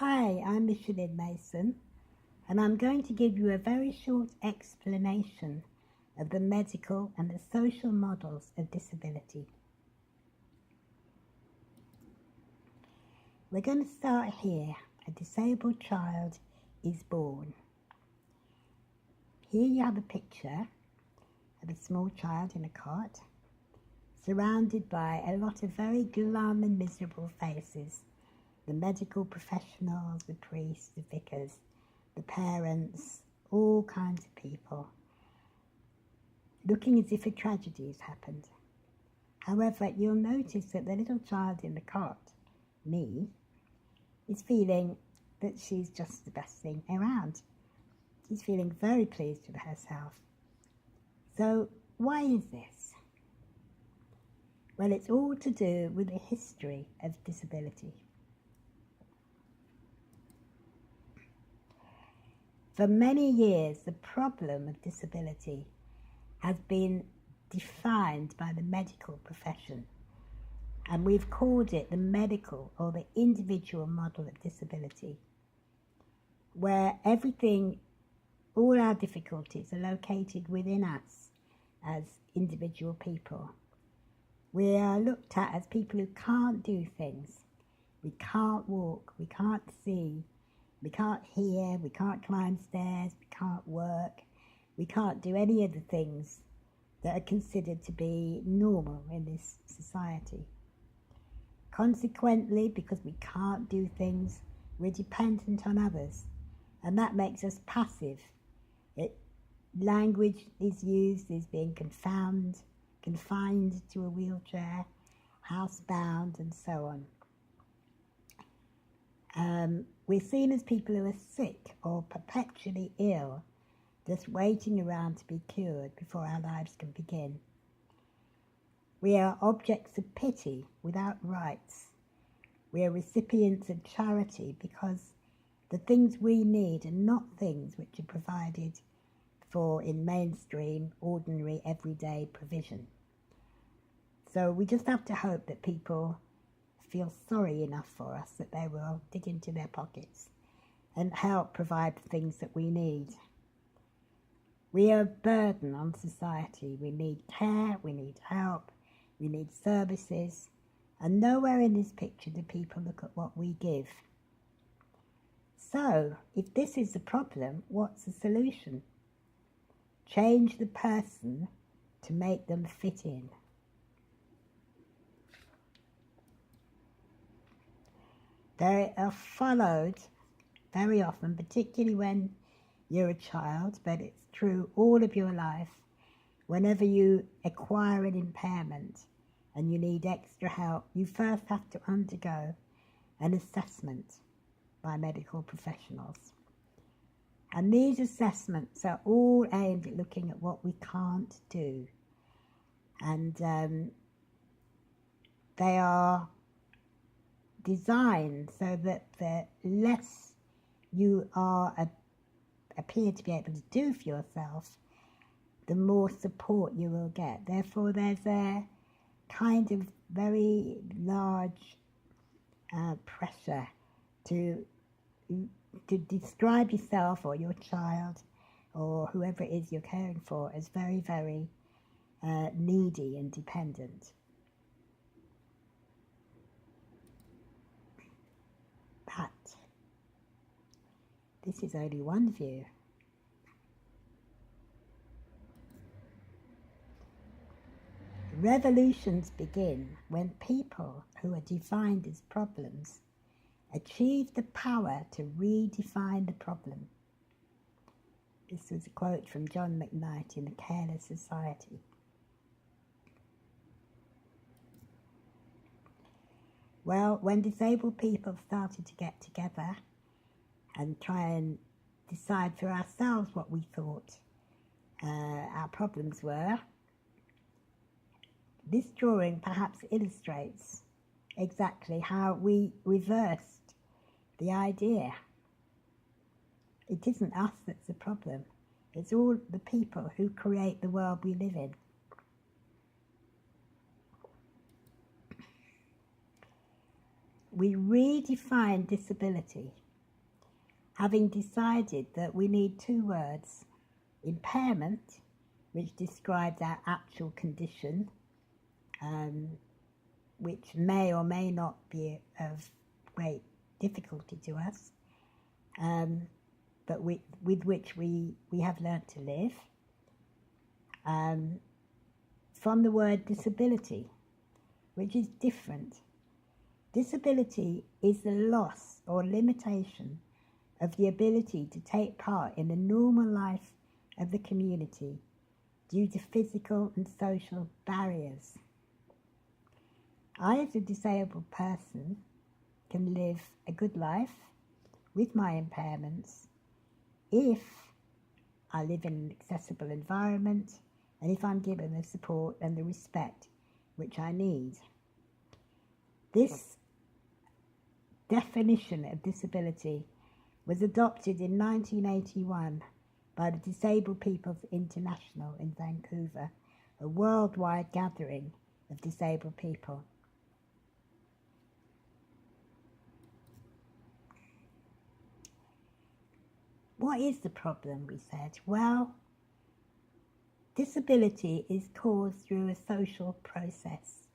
Hi, I'm Michelin Mason, and I'm going to give you a very short explanation of the medical and the social models of disability. We're going to start here. A disabled child is born. Here you have a picture of a small child in a cot, surrounded by a lot of very glum and miserable faces. The medical professionals, the priests, the vicars, the parents, all kinds of people, looking as if a tragedy has happened. However, you'll notice that the little child in the cot, me, is feeling that she's just the best thing around. She's feeling very pleased with herself. So why is this? Well, it's all to do with the history of disability. For many years, the problem of disability has been defined by the medical profession, and we've called it the medical or the individual model of disability, where everything, all our difficulties are located within us as individual people. We are looked at as people who can't do things. We can't walk, we can't see, we can't hear, we can't climb stairs, we can't work, we can't do any of the things that are considered to be normal in this society. Consequently, because we can't do things, we're dependent on others, and that makes us passive. Language is used as being confined to a wheelchair, housebound, and so on. We're seen as people who are sick or perpetually ill, just waiting around to be cured before our lives can begin. We are objects of pity without rights. We are recipients of charity because the things we need are not things which are provided for in mainstream, ordinary, everyday provision. So we just have to hope that people feel sorry enough for us that they will dig into their pockets and help provide the things that we need. We are a burden on society. We need care, we need help, we need services, and nowhere in this picture do people look at what we give. So, if this is the problem, what's the solution? Change the person to make them fit in. They are followed very often, particularly when you're a child, but it's true all of your life. Whenever you acquire an impairment and you need extra help, you first have to undergo an assessment by medical professionals. And these assessments are all aimed at looking at what we can't do. And they are designed so that the less you appear to be able to do for yourself, the more support you will get. Therefore, there's a kind of very large pressure to describe yourself or your child or whoever it is you're caring for as very, very needy and dependent. But this is only one view. Revolutions begin when people who are defined as problems achieve the power to redefine the problem. This was a quote from John McKnight in The Careless Society. Well, when disabled people started to get together and try and decide for ourselves what we thought our problems were, this drawing perhaps illustrates exactly how we reversed the idea. It isn't us that's the problem. It's all the people who create the world we live in. We redefine disability having decided that we need two words: impairment, which describes our actual condition, which may or may not be of great difficulty to us, but with which we have learnt to live, from the word disability, which is different. Disability is the loss or limitation of the ability to take part in the normal life of the community due to physical and social barriers. I, as a disabled person, can live a good life with my impairments if I live in an accessible environment and if I'm given the support and the respect which I need. This definition of disability was adopted in 1981 by the Disabled People's International in Vancouver, a worldwide gathering of disabled people. What is the problem, we said? Well, disability is caused through a social process.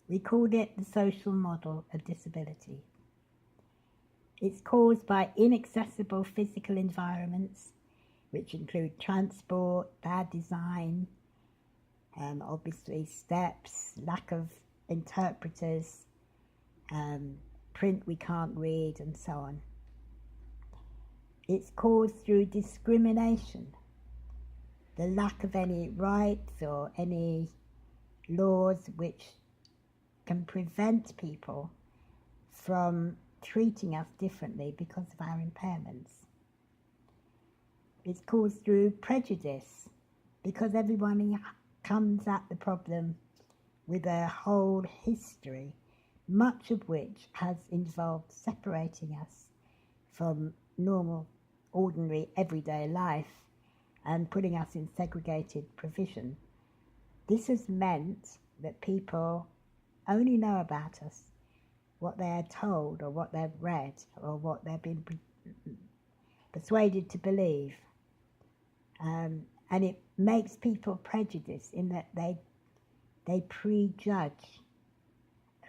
We called it the social model of disability. It's caused by inaccessible physical environments, which include transport, bad design, obviously steps, lack of interpreters, print we can't read, and so on. It's caused through discrimination, the lack of any rights or any laws which can prevent people from treating us differently because of our impairments. It's caused through prejudice, because everyone comes at the problem with a whole history, much of which has involved separating us from normal, ordinary, everyday life and putting us in segregated provision. This has meant that people only know about us what they are told or what they've read or what they've been persuaded to believe. And it makes people prejudiced in that they prejudge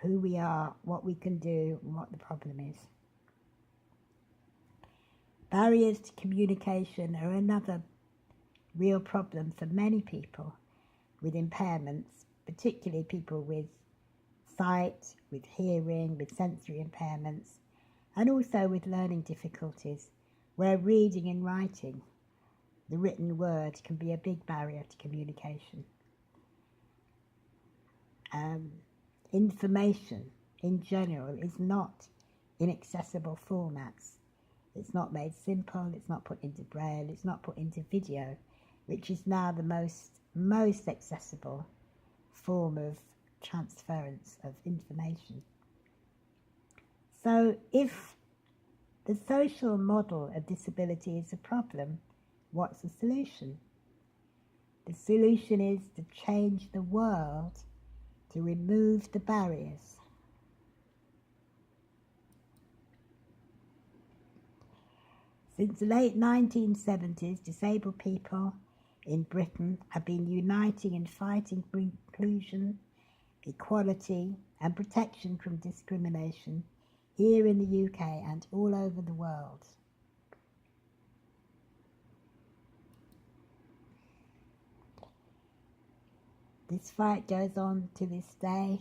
who we are, what we can do, and what the problem is. Barriers to communication are another real problem for many people with impairments, particularly people with sight, with hearing, with sensory impairments, and also with learning difficulties, where reading and writing, the written word, can be a big barrier to communication. Information in general is not in accessible formats. It's not made simple, it's not put into braille, it's not put into video, which is now the most accessible form of transference of information. So if the social model of disability is a problem, what's the solution? The solution is to change the world, to remove the barriers. Since the late 1970s, disabled people in Britain have been uniting and fighting for inclusion, equality and protection from discrimination here in the UK and all over the world. This fight goes on to this day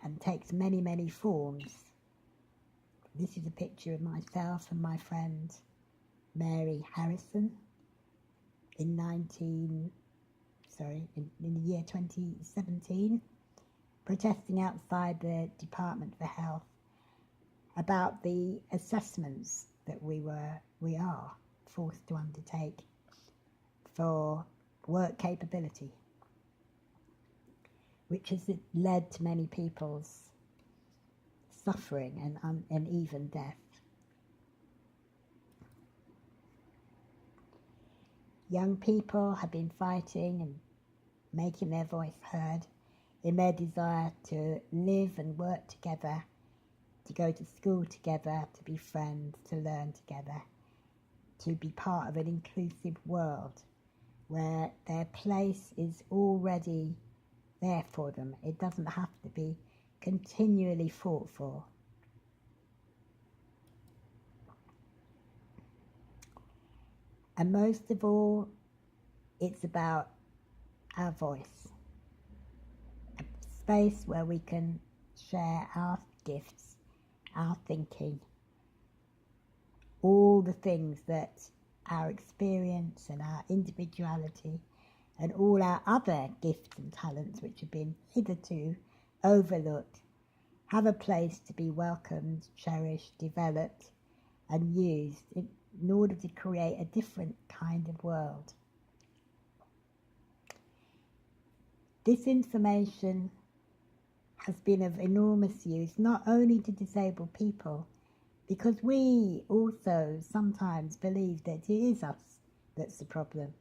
and takes many, many forms. This is a picture of myself and my friend Mary Harrison in the year 2017, protesting outside the Department for Health about the assessments that we are forced to undertake for work capability, which has led to many people's suffering and even death. Young people have been fighting and making their voice heard in their desire to live and work together to go to school together, to be friends, to learn together, to be part of an inclusive world where their place is already there for them. It doesn't have to be continually fought for. And most of all, it's about our voice, a space where we can share our gifts, our thinking, all the things that our experience and our individuality and all our other gifts and talents which have been hitherto overlooked have a place to be welcomed, cherished, developed and used in order to create a different kind of world. This information has been of enormous use not only to disabled people, because we also sometimes believe that it is us that's the problem,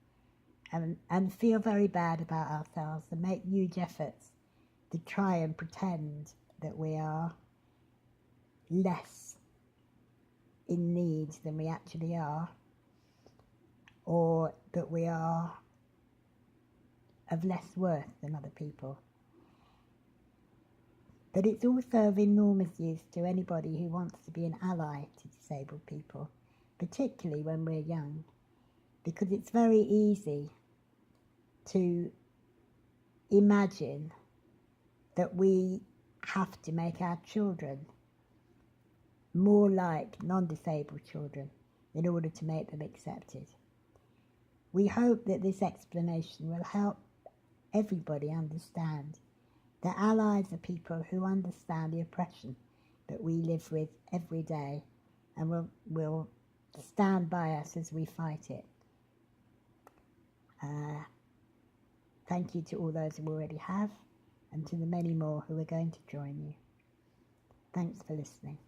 and feel very bad about ourselves and make huge efforts to try and pretend that we are less in need than we actually are, or that we are of less worth than other people. But it's also of enormous use to anybody who wants to be an ally to disabled people, particularly when we're young, because it's very easy to imagine that we have to make our children more like non-disabled children in order to make them accepted. We hope that this explanation will help everybody understand that allies are people who understand the oppression that we live with every day and will stand by us as we fight it. Thank you to all those who already have, and to the many more who are going to join you. Thanks for listening.